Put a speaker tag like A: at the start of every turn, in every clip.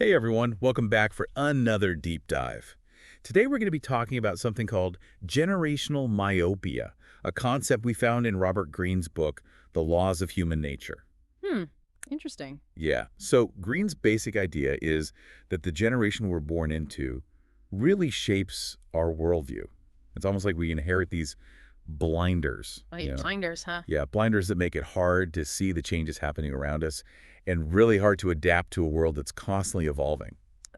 A: Hey everyone, welcome back for another deep dive. Today we're going to be talking about something called generational myopia, a concept we found in Robert Greene's book, The Laws of Human Nature.
B: Hmm, interesting.
A: Yeah, so Greene's basic idea is that the generation we're born into really shapes our worldview. It's almost like we inherit these blinders,
B: Like blinders, huh?
A: Yeah, blinders that make it hard to see the changes happening around us and really hard to adapt to a world that's constantly evolving.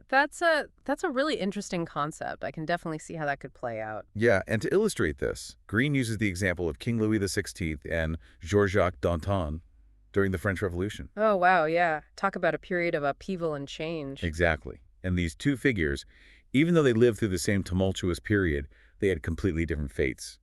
B: That's a really interesting concept. I can definitely see how that could play out.
A: Yeah, and to illustrate this, Green uses the example of King Louis XVI and Georges Danton during the French Revolution.
B: Oh, wow, yeah. Talk about a period of upheaval and change.
A: Exactly. And these two figures, even though they lived through the same tumultuous period, they had completely different fates,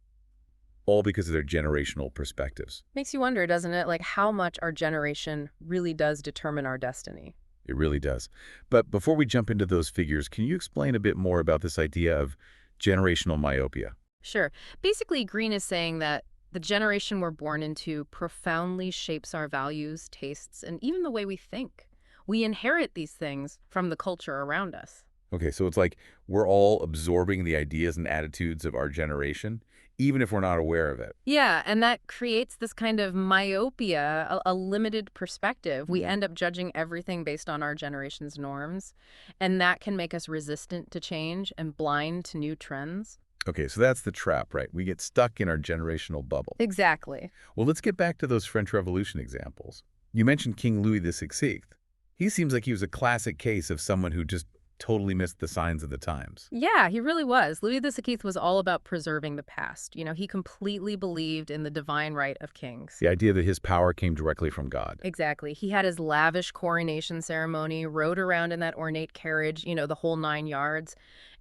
A: all because of their generational perspectives.
B: Makes you wonder, doesn't it? Like how much our generation really does determine our destiny.
A: It really does. But before we jump into those figures, can you explain a bit more about this idea of generational myopia?
B: Sure. Basically, Green is saying that the generation we're born into profoundly shapes our values, tastes, and even the way we think. We inherit these things from the culture around us.
A: Okay, so it's like we're all absorbing the ideas and attitudes of our generation, even if we're not aware of it.
B: Yeah, and that creates this kind of myopia, a limited perspective. We end up judging everything based on our generation's norms, and that can make us resistant to change and blind to new trends.
A: Okay, so that's the trap, right? We get stuck in our generational bubble.
B: Exactly.
A: Well, let's get back to those French Revolution examples. You mentioned King Louis XVI. He seems like he was a classic case of someone who just totally missed the signs of the times.
B: Yeah, he really was. Louis XVI was all about preserving the past. He completely believed in the divine right of kings.
A: The idea that his power came directly from God.
B: Exactly. He had his lavish coronation ceremony, rode around in that ornate carriage, the whole 9 yards,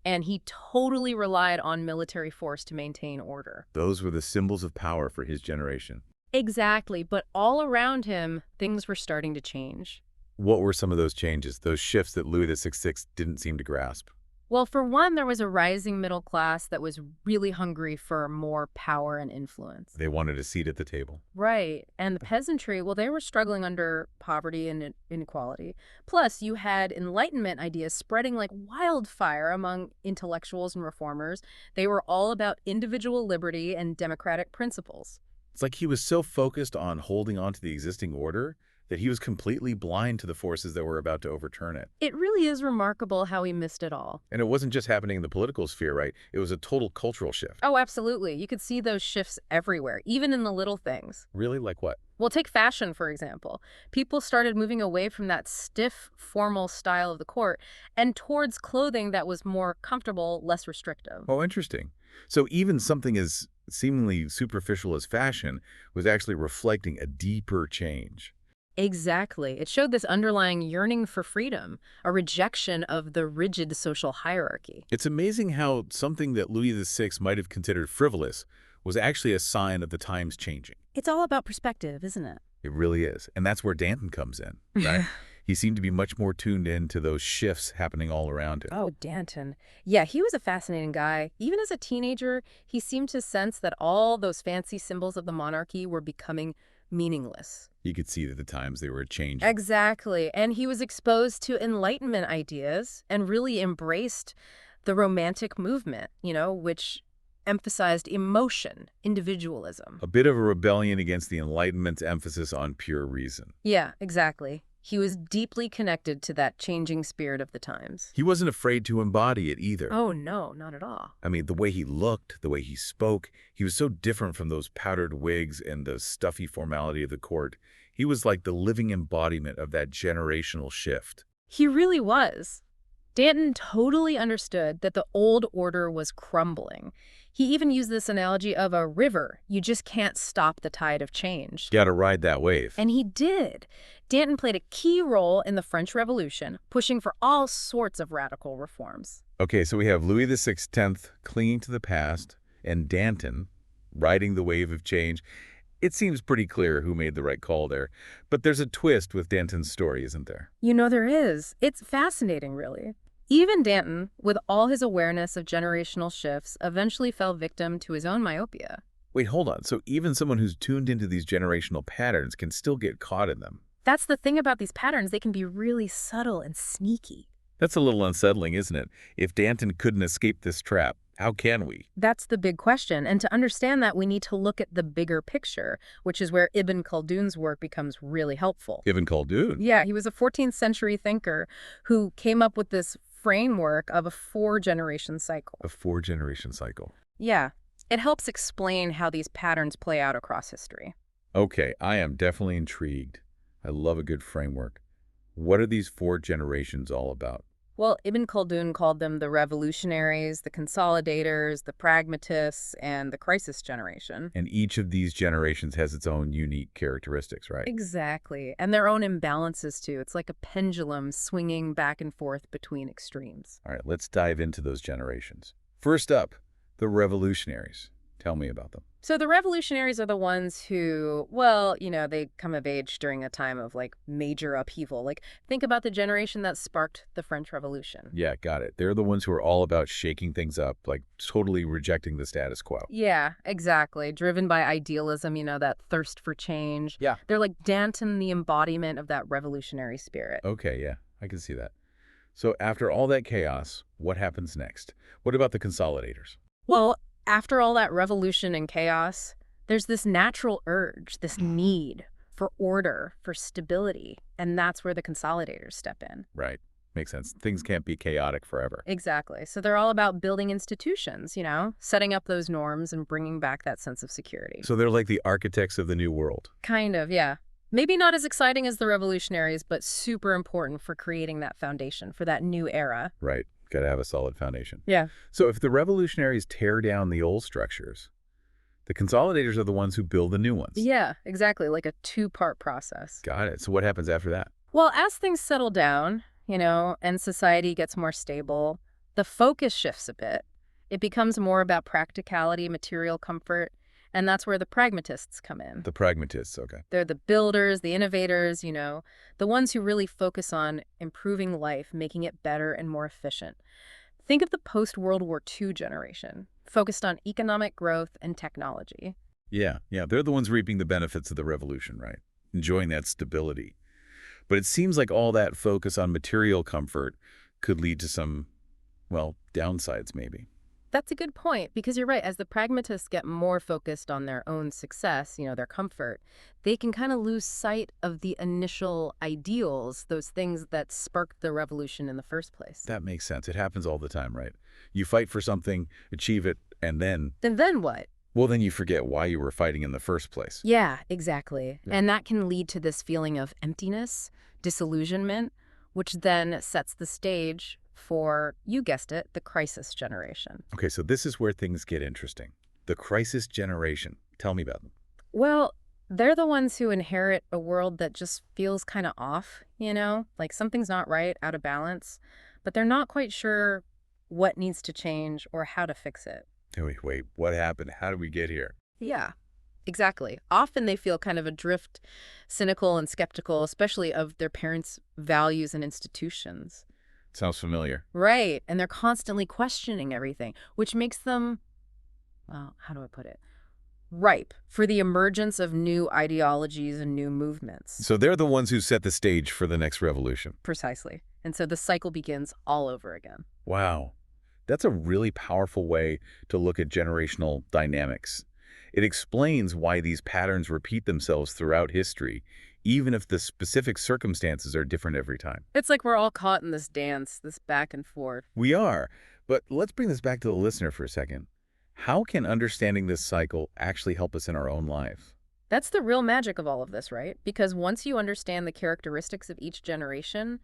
B: and he totally relied on military force to maintain order.
A: Those were the symbols of power for his generation.
B: Exactly, but all around him, things were starting to change.
A: What were some of those changes, those shifts that Louis XVI didn't seem to grasp?
B: Well, for one, there was a rising middle class that was really hungry for more power and influence.
A: They wanted a seat at the table.
B: Right. And the peasantry, well, they were struggling under poverty and inequality. Plus, you had Enlightenment ideas spreading like wildfire among intellectuals and reformers. They were all about individual liberty and democratic principles.
A: It's like he was so focused on holding on to the existing order that he was completely blind to the forces that were about to overturn it.
B: It really is remarkable how he missed it all.
A: And it wasn't just happening in the political sphere, right? It was a total cultural shift.
B: Oh, absolutely. You could see those shifts everywhere, even in the little things.
A: Really? Like what?
B: Well, take fashion, for example. People started moving away from that stiff, formal style of the court and towards clothing that was more comfortable, less restrictive.
A: Oh, interesting. So even something as seemingly superficial as fashion was actually reflecting a deeper change.
B: Exactly. It showed this underlying yearning for freedom, a rejection of the rigid social hierarchy.
A: It's amazing how something that Louis XVI might have considered frivolous was actually a sign of the times changing.
B: It's all about perspective, isn't it?
A: It really is. And that's where Danton comes in, right? He seemed to be much more tuned in to those shifts happening all around him.
B: Oh, Danton. Yeah, he was a fascinating guy. Even as a teenager, he seemed to sense that all those fancy symbols of the monarchy were becoming meaningless.
A: You could see that the times they were changing.
B: Exactly. And he was exposed to Enlightenment ideas and really embraced the Romantic movement, which emphasized emotion, individualism.
A: A bit of a rebellion against the Enlightenment's emphasis on pure reason.
B: Yeah, exactly. He was deeply connected to that changing spirit of the times.
A: He wasn't afraid to embody it either.
B: Oh, no, not at all.
A: I mean, the way he looked, the way he spoke, he was so different from those powdered wigs and the stuffy formality of the court. He was like the living embodiment of that generational shift.
B: He really was. Danton totally understood that the old order was crumbling. He even used this analogy of a river. You just can't stop the tide of change.
A: You gotta ride that wave.
B: And he did. Danton played a key role in the French Revolution, pushing for all sorts of radical reforms.
A: Okay, so we have Louis XVI clinging to the past and Danton riding the wave of change. It seems pretty clear who made the right call there. But there's a twist with Danton's story, isn't there?
B: There is. It's fascinating, really. Even Danton, with all his awareness of generational shifts, eventually fell victim to his own myopia.
A: Wait, hold on. So even someone who's tuned into these generational patterns can still get caught in them?
B: That's the thing about these patterns. They can be really subtle and sneaky.
A: That's a little unsettling, isn't it? If Danton couldn't escape this trap, how can we?
B: That's the big question. And to understand that, we need to look at the bigger picture, which is where Ibn Khaldun's work becomes really helpful.
A: Ibn Khaldun.
B: Yeah, he was a 14th century thinker who came up with this framework of a four-generation cycle.
A: A four-generation cycle.
B: Yeah, it helps explain how these patterns play out across history.
A: Okay, I am definitely intrigued. I love a good framework. What are these four generations all about?
B: Well, Ibn Khaldun called them the revolutionaries, the consolidators, the pragmatists, and the crisis generation.
A: And each of these generations has its own unique characteristics, right?
B: Exactly. And their own imbalances, too. It's like a pendulum swinging back and forth between extremes.
A: All right, let's dive into those generations. First up, the revolutionaries. Tell me about them.
B: So the revolutionaries are the ones who, well, they come of age during a time of like major upheaval. Like think about the generation that sparked the French Revolution.
A: Yeah, got it. They're the ones who are all about shaking things up, like totally rejecting the status quo.
B: Yeah, exactly. Driven by idealism, that thirst for change.
A: Yeah.
B: They're like Danton, the embodiment of that revolutionary spirit.
A: Okay, yeah, I can see that. So after all that chaos, what happens next? What about the consolidators?
B: Well, after all that revolution and chaos, there's this natural urge, this need for order, for stability, and that's where the consolidators step in.
A: Right. Makes sense. Things can't be chaotic forever.
B: Exactly. So they're all about building institutions, setting up those norms and bringing back that sense of security.
A: So they're like the architects of the new world.
B: Kind of, yeah. Maybe not as exciting as the revolutionaries, but super important for creating that foundation for that new era.
A: Right. Got to have a solid foundation.
B: Yeah.
A: So if the revolutionaries tear down the old structures, the consolidators are the ones who build the new ones.
B: Yeah, exactly. Like a two-part process.
A: Got it. So what happens after that?
B: Well, as things settle down, and society gets more stable, the focus shifts a bit. It becomes more about practicality, material comfort, and that's where the pragmatists come in.
A: The pragmatists, okay.
B: They're the builders, the innovators, the ones who really focus on improving life, making it better and more efficient. Think of the post-World War II generation, focused on economic growth and technology.
A: Yeah, they're the ones reaping the benefits of the revolution, right? Enjoying that stability. But it seems like all that focus on material comfort could lead to some, well, downsides maybe.
B: That's a good point, because you're right. As the pragmatists get more focused on their own success, their comfort, they can kind of lose sight of the initial ideals, those things that sparked the revolution in the first place.
A: That makes sense. It happens all the time, right? You fight for something, achieve it, and then...
B: And then what?
A: Well, then you forget why you were fighting in the first place.
B: Yeah, exactly.
A: Yeah.
B: And that can lead to this feeling of emptiness, disillusionment, which then sets the stage for, you guessed it, the crisis generation.
A: Okay, so this is where things get interesting. The crisis generation. Tell me about them.
B: Well, they're the ones who inherit a world that just feels kind of off, like something's not right, out of balance, but they're not quite sure what needs to change or how to fix it.
A: Wait, what happened? How did we get here?
B: Yeah, exactly. Often they feel kind of adrift, cynical and skeptical, especially of their parents' values and institutions.
A: Sounds familiar.
B: Right. And they're constantly questioning everything, which makes them, well, how do I put it? Ripe for the emergence of new ideologies and new movements.
A: So they're the ones who set the stage for the next revolution.
B: Precisely. And so the cycle begins all over again.
A: Wow. That's a really powerful way to look at generational dynamics. It explains why these patterns repeat themselves throughout history, even if the specific circumstances are different every time.
B: It's like we're all caught in this dance, this back and forth.
A: We are. But let's bring this back to the listener for a second. How can understanding this cycle actually help us in our own lives?
B: That's the real magic of all of this, right? Because once you understand the characteristics of each generation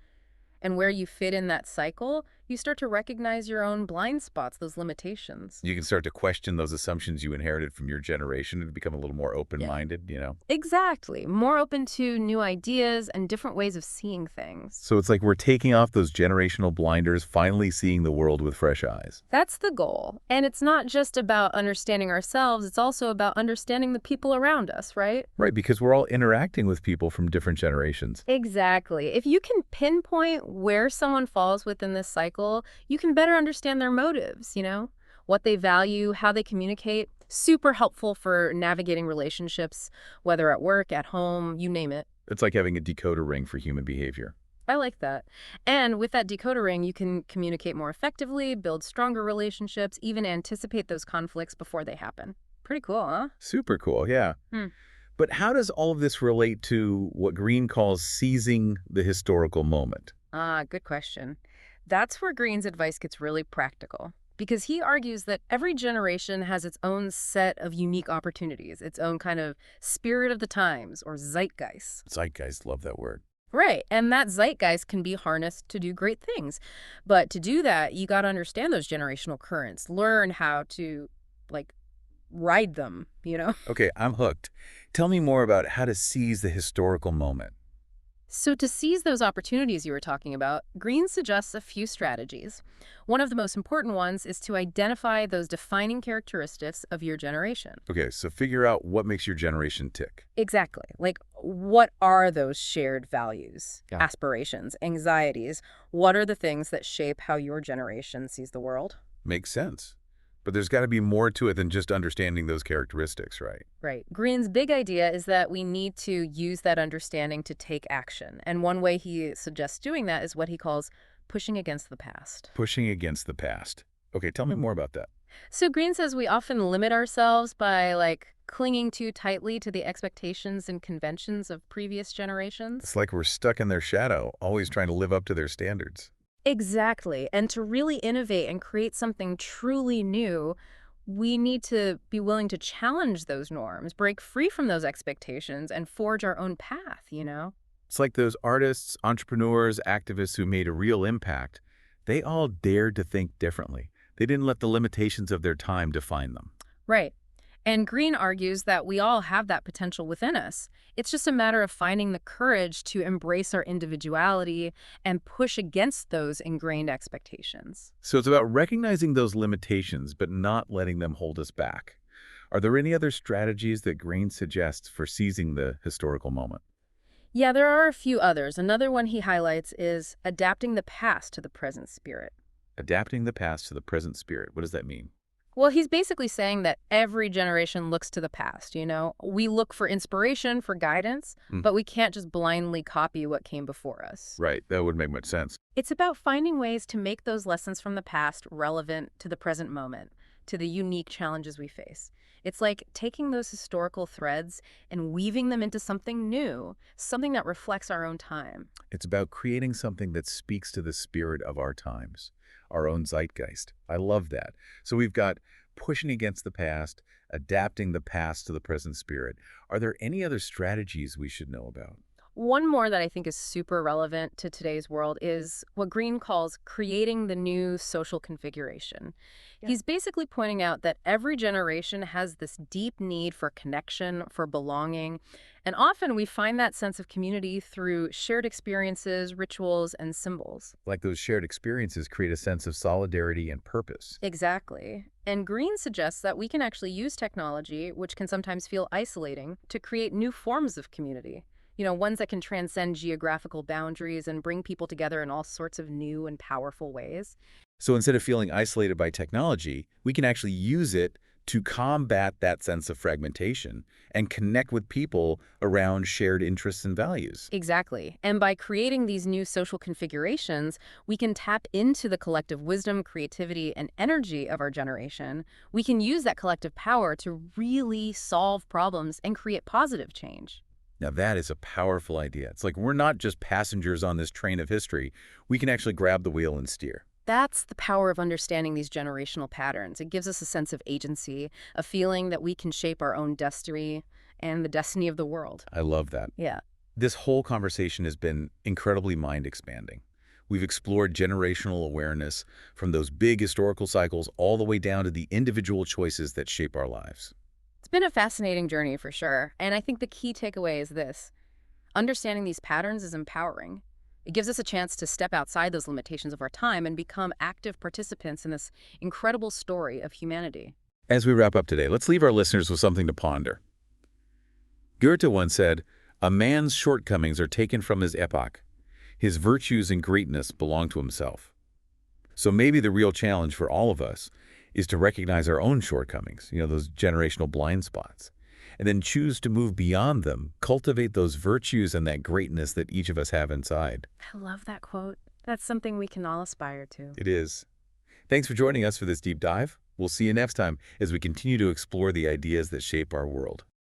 B: and where you fit in that cycle, you start to recognize your own blind spots, those limitations.
A: You can start to question those assumptions you inherited from your generation and become a little more open-minded,
B: Exactly. More open to new ideas and different ways of seeing things.
A: So it's like we're taking off those generational blinders, finally seeing the world with fresh eyes.
B: That's the goal. And it's not just about understanding ourselves, it's also about understanding the people around us, right?
A: Right, because we're all interacting with people from different generations.
B: Exactly. If you can pinpoint where someone falls within this cycle, you can better understand their motives, what they value, how they communicate. Super helpful for navigating relationships, whether at work, at home, you name it.
A: It's like having a decoder ring for human behavior.
B: I like that. And with that decoder ring, you can communicate more effectively, build stronger relationships, even anticipate those conflicts before they happen. Pretty cool, huh?
A: Super cool, yeah.
B: Hmm.
A: But how does all of this relate to what Green calls seizing the historical moment?
B: Ah, good question. That's where Green's advice gets really practical. Because he argues that every generation has its own set of unique opportunities, its own kind of spirit of the times or zeitgeist.
A: Zeitgeist, love that word.
B: Right. And that zeitgeist can be harnessed to do great things. But to do that, you got to understand those generational currents, learn how to, like, ride them?
A: Okay, I'm hooked. Tell me more about how to seize the historical moment.
B: So, to seize those opportunities you were talking about, Green suggests a few strategies. One of the most important ones is to identify those defining characteristics of your generation.
A: Okay, so figure out what makes your generation tick.
B: Exactly. Like, what are those shared values,
A: Yeah.
B: aspirations, anxieties? What are the things that shape how your generation sees the world?
A: Makes sense. But there's got to be more to it than just understanding those characteristics, right?
B: Right. Green's big idea is that we need to use that understanding to take action. And one way he suggests doing that is what he calls pushing against the past.
A: Pushing against the past. Okay, tell me more about that.
B: So Green says we often limit ourselves by clinging too tightly to the expectations and conventions of previous generations.
A: It's like we're stuck in their shadow, always trying to live up to their standards.
B: Exactly. And to really innovate and create something truly new, we need to be willing to challenge those norms, break free from those expectations, and forge our own path?
A: It's like those artists, entrepreneurs, activists who made a real impact. They all dared to think differently. They didn't let the limitations of their time define them.
B: Right. And Green argues that we all have that potential within us. It's just a matter of finding the courage to embrace our individuality and push against those ingrained expectations.
A: So it's about recognizing those limitations, but not letting them hold us back. Are there any other strategies that Green suggests for seizing the historical moment?
B: Yeah, there are a few others. Another one he highlights is adapting the past to the present spirit.
A: Adapting the past to the present spirit. What does that mean?
B: Well, he's basically saying that every generation looks to the past. We look for inspiration, for guidance,
A: Mm,
B: but we can't just blindly copy what came before us.
A: right, that would make much sense.
B: It's about finding ways to make those lessons from the past relevant to the present moment, to the unique challenges we face. It's like taking those historical threads and weaving them into something new, something that reflects our own time.
A: It's about creating something that speaks to the spirit of our times, our own zeitgeist. I love that. So we've got pushing against the past, adapting the past to the present spirit. Are there any other strategies we should know about?
B: One more that I think is super relevant to today's world is what Green calls creating the new social configuration.
A: Yeah.
B: He's basically pointing out that every generation has this deep need for connection, for belonging, and often we find that sense of community through shared experiences, rituals, and symbols.
A: Like those shared experiences create a sense of solidarity and purpose.
B: Exactly. And Green suggests that we can actually use technology, which can sometimes feel isolating, to create new forms of community. Ones that can transcend geographical boundaries and bring people together in all sorts of new and powerful ways.
A: So instead of feeling isolated by technology, we can actually use it to combat that sense of fragmentation and connect with people around shared interests and values.
B: Exactly. And by creating these new social configurations, we can tap into the collective wisdom, creativity, and energy of our generation. We can use that collective power to really solve problems and create positive change.
A: Now that is a powerful idea. It's like we're not just passengers on this train of history. We can actually grab the wheel and steer.
B: That's the power of understanding these generational patterns. It gives us a sense of agency, a feeling that we can shape our own destiny and the destiny of the world.
A: I love that.
B: Yeah.
A: This whole conversation has been incredibly mind-expanding. We've explored generational awareness from those big historical cycles all the way down to the individual choices that shape our lives.
B: It's been a fascinating journey for sure. And I think the key takeaway is this. Understanding these patterns is empowering. It gives us a chance to step outside those limitations of our time and become active participants in this incredible story of humanity.
A: As we wrap up today, let's leave our listeners with something to ponder. Goethe once said, "A man's shortcomings are taken from his epoch. His virtues and greatness belong to himself." So maybe the real challenge for all of us is to recognize our own shortcomings, those generational blind spots, and then choose to move beyond them, cultivate those virtues and that greatness that each of us have inside.
B: I love that quote. That's something we can all aspire to.
A: It is. Thanks for joining us for this deep dive. We'll see you next time as we continue to explore the ideas that shape our world.